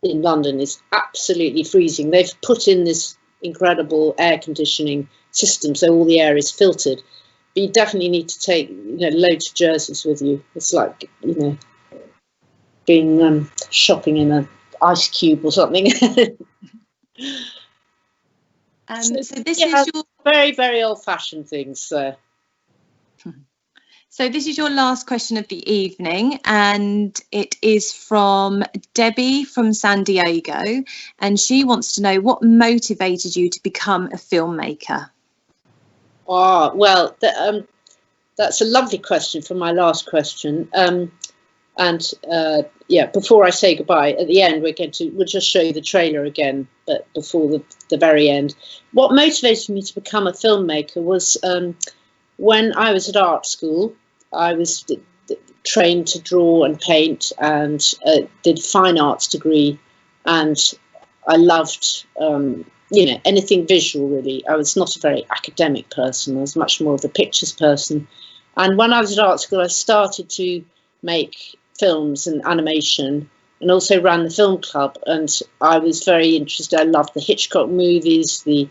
in London is absolutely freezing. They've put in this incredible air conditioning system, so all the air is filtered. But you definitely need to take, you know, loads of jerseys with you. It's like, you know, being shopping in an ice cube or something. So this yeah, is your very, very old-fashioned things. So this is your last question of the evening, and it is from Debbie from San Diego, and she wants to know what motivated you to become a filmmaker. Oh, well, that's a lovely question for my last question. Yeah, before I say goodbye, at the end we'll just show you the trailer again, but before the very end. What motivated me to become a filmmaker was when I was at art school. I was trained to draw and paint, and did a fine arts degree, and I loved you know, anything visual, really. I was not a very academic person. I was much more of a pictures person. And when I was at art school, I started to make films and animation, and also ran the film club. And I was very interested. I loved the Hitchcock movies, the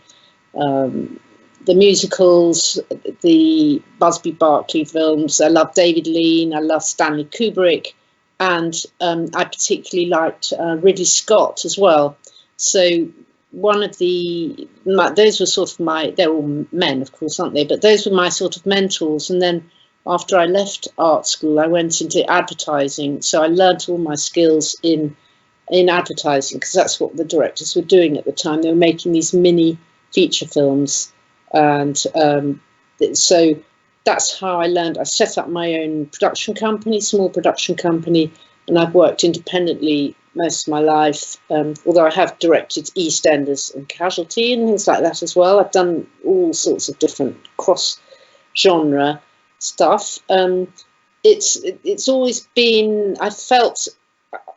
musicals, the Busby Berkeley films. I loved David Lean. I loved Stanley Kubrick, and I particularly liked Ridley Scott as well. So one of those were sort of they're all men, of course, aren't they? But those were my sort of mentors. And then after I left art school, I went into advertising. So I learned all my skills in advertising, because that's what the directors were doing at the time. They were making these mini feature films. And so that's how I learned. I set up my own production company, small production company, and I've worked independently most of my life, although I have directed EastEnders and Casualty and things like that as well. I've done all sorts of different cross-genre stuff. It's always been, I felt,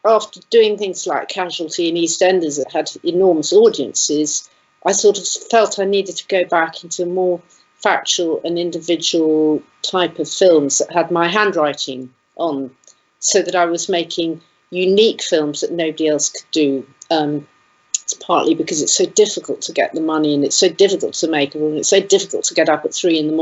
after doing things like Casualty and EastEnders that had enormous audiences, I sort of felt I needed to go back into more factual and individual type of films that had my handwriting on, so that I was making unique films that nobody else could do. It's partly because it's so difficult to get the money, and it's so difficult to make them, and it's so difficult to get up at 3 a.m.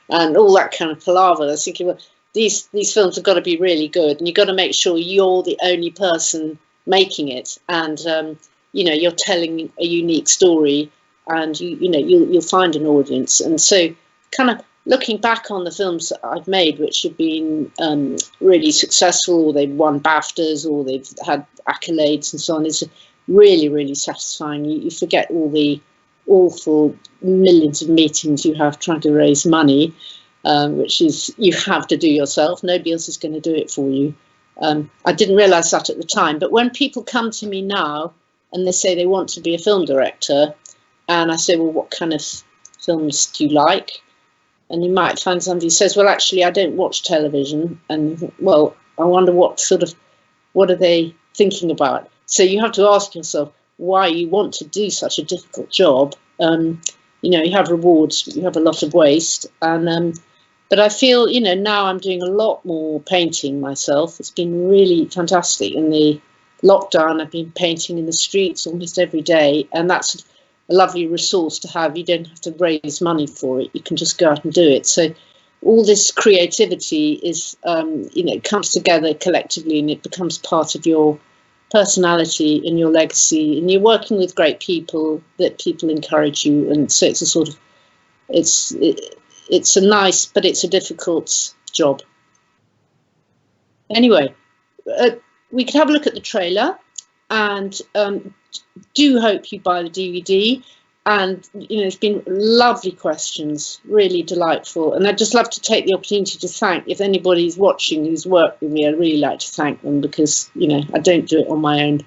and all that kind of palaver. I was thinking, well, these films have got to be really good, and you've got to make sure you're the only person making it. And you know, you're telling a unique story, and you'll find an audience. And so, kind of looking back on the films that I've made, which have been really successful, or they've won BAFTAs, or they've had accolades and so on, is really, really satisfying. You forget all the awful millions of meetings you have trying to raise money, which is you have to do yourself. Nobody else is going to do it for you. I didn't realise that at the time, but when people come to me now and they say they want to be a film director, and I say, well, what kind of films do you like? And you might find somebody who says, well, actually, I don't watch television. And you think, well, I wonder what are they thinking about? So you have to ask yourself why you want to do such a difficult job. You have rewards, but you have a lot of waste. But I feel, now I'm doing a lot more painting myself. It's been really fantastic. In the lockdown, I've been painting in the streets almost every day, and that's a lovely resource to have. You don't have to raise money for it. You can just go out and do it. So all this creativity is, comes together collectively, and it becomes part of your personality and your legacy. And you're working with great people that people encourage you. And so it's a sort of, it's a nice, but it's a difficult job. Anyway, we could have a look at the trailer, and do hope you buy the DVD. And it's been lovely questions, really delightful. And I'd just love to take the opportunity to thank, if anybody's watching who's worked with me, I'd really like to thank them, because I don't do it on my own.